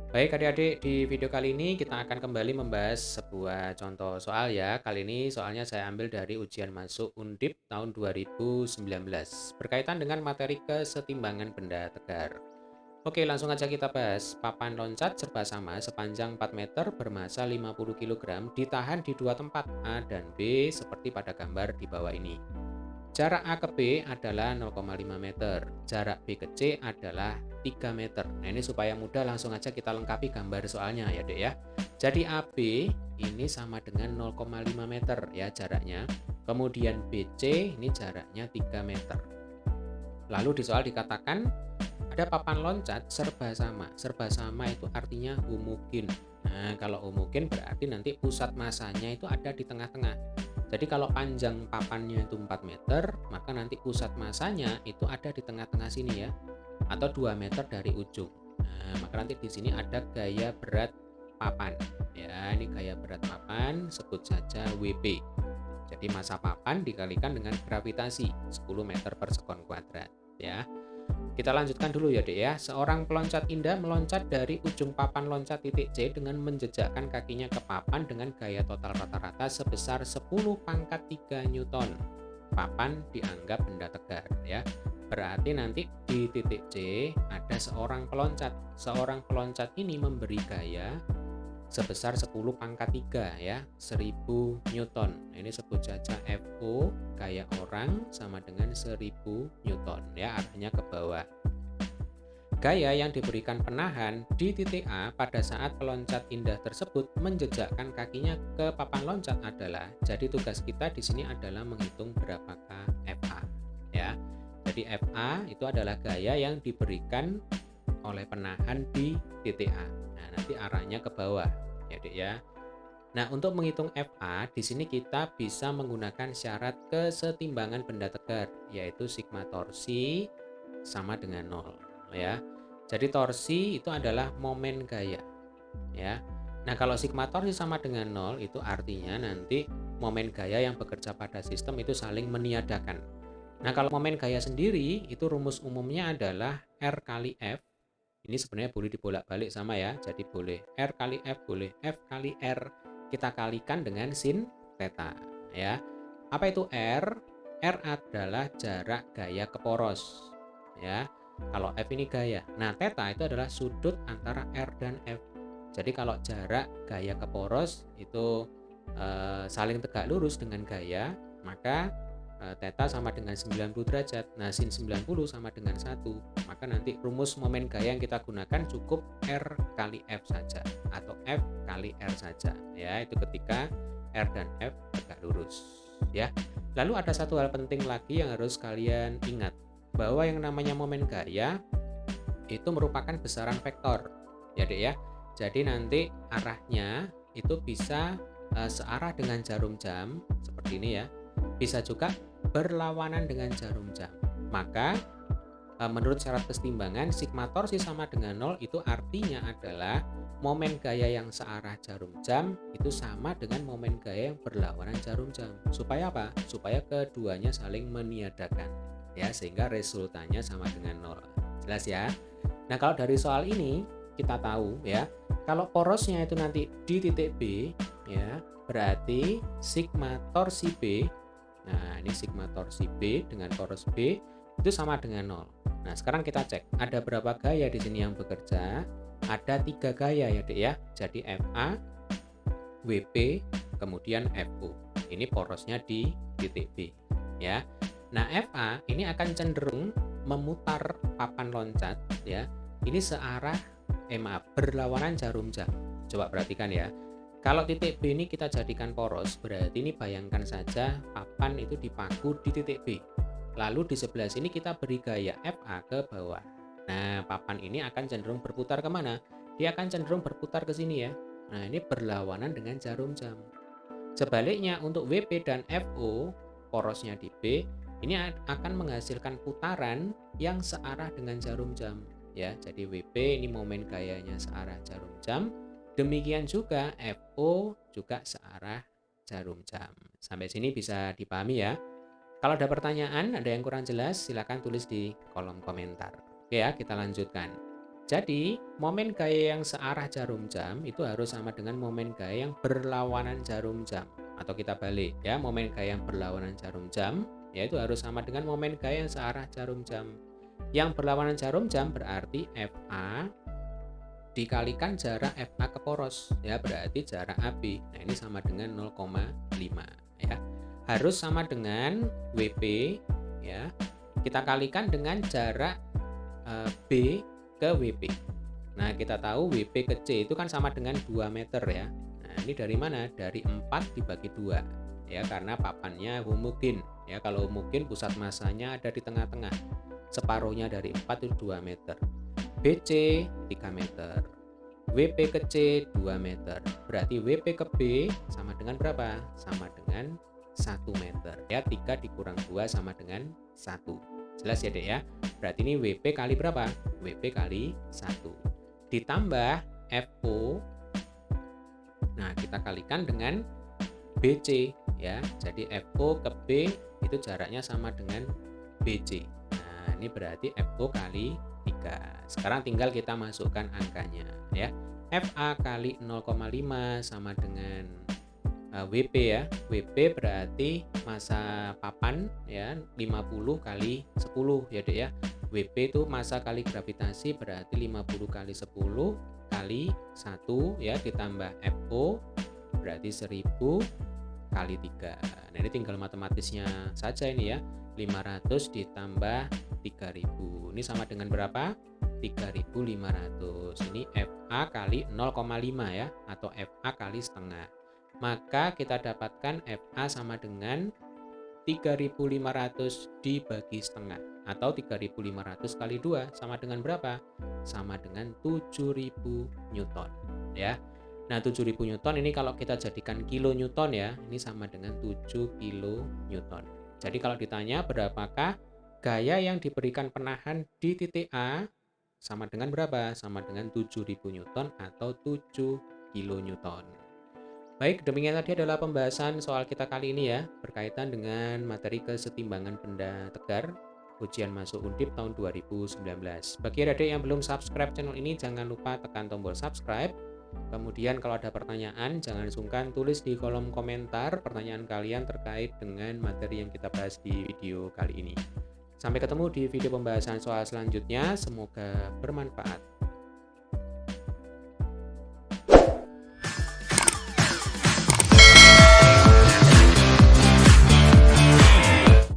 Baik adik-adik, di video kali ini kita akan kembali membahas sebuah contoh soal ya. Kali ini soalnya saya ambil dari ujian masuk Undip tahun 2019 berkaitan dengan materi kesetimbangan benda tegar. Oke, langsung aja kita bahas. Papan loncat serba sama sepanjang 4 meter bermassa 50 kg ditahan di dua tempat A dan B seperti pada gambar di bawah ini. Jarak A ke B adalah 0,5 meter, jarak B ke C adalah 3 meter. Nah, ini supaya mudah langsung aja kita lengkapi gambar soalnya ya, Dek ya. Jadi AB ini sama dengan 0,5 meter ya jaraknya. Kemudian BC ini jaraknya 3 meter. Lalu di soal dikatakan ada papan loncat serba sama. Serba sama itu artinya homogen. Nah, kalau homogen berarti nanti pusat massanya itu ada di tengah-tengah. Jadi kalau panjang papannya itu 4 meter, maka nanti pusat massanya itu ada di tengah-tengah sini ya, atau 2 meter dari ujung. Nah, maka nanti di sini ada gaya berat papan. Ya, ini gaya berat papan, sebut saja WP. Jadi massa papan dikalikan dengan gravitasi 10 meter per sekon kuadrat ya. Kita lanjutkan dulu ya, Dek ya. Seorang peloncat indah meloncat dari ujung papan loncat titik C dengan menjejakkan kakinya ke papan dengan gaya total rata-rata sebesar 10 pangkat 3 Newton. Papan dianggap benda tegar ya. Berarti nanti di titik C ada seorang peloncat. Seorang peloncat ini memberi gaya sebesar 10 pangkat 3 ya, 1000 Newton. Nah, ini sebut saja FO, gaya orang sama dengan 1000 Newton ya, arahnya ke bawah. Gaya yang diberikan penahan di titik A pada saat peloncat indah tersebut menjejakkan kakinya ke papan loncat adalah, jadi tugas kita di sini adalah menghitung berapakah FA ya. Jadi FA itu adalah gaya yang diberikan oleh penahan di titik A. Nah, nanti arahnya ke bawah ya, Dek ya. Nah, untuk menghitung FA di sini kita bisa menggunakan syarat kesetimbangan benda tegar yaitu sigma torsi sama dengan 0 ya. Jadi torsi itu adalah momen gaya ya. Nah, kalau sigma torsi sama dengan 0 itu artinya nanti momen gaya yang bekerja pada sistem itu saling meniadakan. Nah, kalau momen gaya sendiri itu rumus umumnya adalah R kali F. Ini sebenarnya boleh dibolak-balik sama ya. Jadi boleh R kali F, boleh F kali R. Kita kalikan dengan sin theta ya. Apa itu R? R adalah jarak gaya ke poros ya. Kalau F ini gaya. Nah, theta itu adalah sudut antara R dan F. Jadi kalau jarak gaya ke poros itu saling tegak lurus dengan gaya, maka theta sama dengan 90 derajat. Nah, sin 90 sama dengan 1. Maka nanti rumus momen gaya yang kita gunakan cukup R kali F saja atau F kali R saja. Ya, itu ketika R dan F tegak lurus. Ya. Lalu ada satu hal penting lagi yang harus kalian ingat, bahwa yang namanya momen gaya itu merupakan besaran vektor. Ya, Dek ya. Jadi nanti arahnya itu bisa searah dengan jarum jam seperti ini ya. Bisa juga berlawanan dengan jarum jam. Maka menurut syarat kesetimbangan sigma torsi sama dengan 0 itu artinya adalah momen gaya yang searah jarum jam itu sama dengan momen gaya yang berlawanan jarum jam. Supaya apa? Supaya keduanya saling meniadakan ya, sehingga resultanya sama dengan 0. Jelas ya? Nah, kalau dari soal ini kita tahu ya, kalau porosnya itu nanti di titik B ya, berarti sigma torsi B. Nah, ini sigma torsi B dengan poros B itu sama dengan 0. Nah, sekarang kita cek ada berapa gaya di sini yang bekerja. Ada 3 gaya ya, Dek ya. Jadi FA, WP, kemudian FO. Ini porosnya di titik B ya. Nah, FA ini akan cenderung memutar papan loncat ya. Ini searah berlawanan jarum jam. Coba perhatikan ya. Kalau titik B ini kita jadikan poros, berarti ini bayangkan saja papan itu dipaku di titik B. Lalu di sebelah sini kita beri gaya FA ke bawah. Nah, papan ini akan cenderung berputar kemana? Dia akan cenderung berputar ke sini ya. Nah, ini berlawanan dengan jarum jam. Sebaliknya untuk WP dan FO, porosnya di B, ini akan menghasilkan putaran yang searah dengan jarum jam. Ya, jadi WP ini momen gayanya searah jarum jam. Demikian juga FO juga searah jarum jam. Sampai sini bisa dipahami ya. Kalau ada pertanyaan, ada yang kurang jelas, silakan tulis di kolom komentar. Oke ya, kita lanjutkan. Jadi, momen gaya yang searah jarum jam itu harus sama dengan momen gaya yang berlawanan jarum jam. Atau kita balik ya, momen gaya yang berlawanan jarum jam yaitu harus sama dengan momen gaya yang searah jarum jam. Yang berlawanan jarum jam berarti FA dikalikan jarak FA ke poros ya, berarti jarak AB. Nah, ini sama dengan 0,5 ya. Harus sama dengan WP ya. Kita kalikan dengan jarak B ke WP. Nah, kita tahu WP ke C itu kan sama dengan 2 meter ya. Nah, ini dari mana? Dari 4 dibagi 2 ya, karena papannya homogen ya. Kalau homogen pusat massanya ada di tengah-tengah. Separuhnya dari 4 itu 2 meter. BC 3 meter. WP ke C 2 meter. Berarti WP ke B sama dengan berapa? Sama dengan 1 meter. Ya, 3 dikurang 2 sama dengan 1. Jelas ya, Dek ya? Berarti ini WP kali berapa? WP kali 1. Ditambah FO. Nah, kita kalikan dengan BC ya. Jadi FO ke B itu jaraknya sama dengan BC. Nah, ini berarti FO kali 3. Sekarang tinggal kita masukkan angkanya ya. FA kali 0,5 sama dengan WP ya. WP berarti massa papan ya, 50 kali 10 ya, Dek ya. WP itu massa kali gravitasi berarti 50 kali 10 kali 1 ya, ditambah FO berarti 1000 kali 3. Nah, ini tinggal matematisnya saja ini ya. 500 ditambah 3000. Ini sama dengan berapa? 3500. Ini FA kali 0,5 ya, atau FA kali setengah. Maka kita dapatkan FA sama dengan 3500 dibagi setengah, atau 3500 kali 2 sama dengan berapa? Sama dengan 7000 Newton ya. Nah, 7000 Newton ini kalau kita jadikan kilo Newton ya, ini sama dengan 7 kilo Newton. Jadi kalau ditanya berapakah gaya yang diberikan penahan di titik A, sama dengan berapa? Sama dengan 7000 Newton atau 7 kilo Newton. Baik, demikian tadi adalah pembahasan soal kita kali ini ya, berkaitan dengan materi kesetimbangan benda tegar, ujian masuk Undip tahun 2019. Bagi adik yang belum subscribe channel ini, jangan lupa tekan tombol subscribe. Kemudian kalau ada pertanyaan, jangan sungkan tulis di kolom komentar pertanyaan kalian terkait dengan materi yang kita bahas di video kali ini. Sampai ketemu di video pembahasan soal selanjutnya, semoga bermanfaat.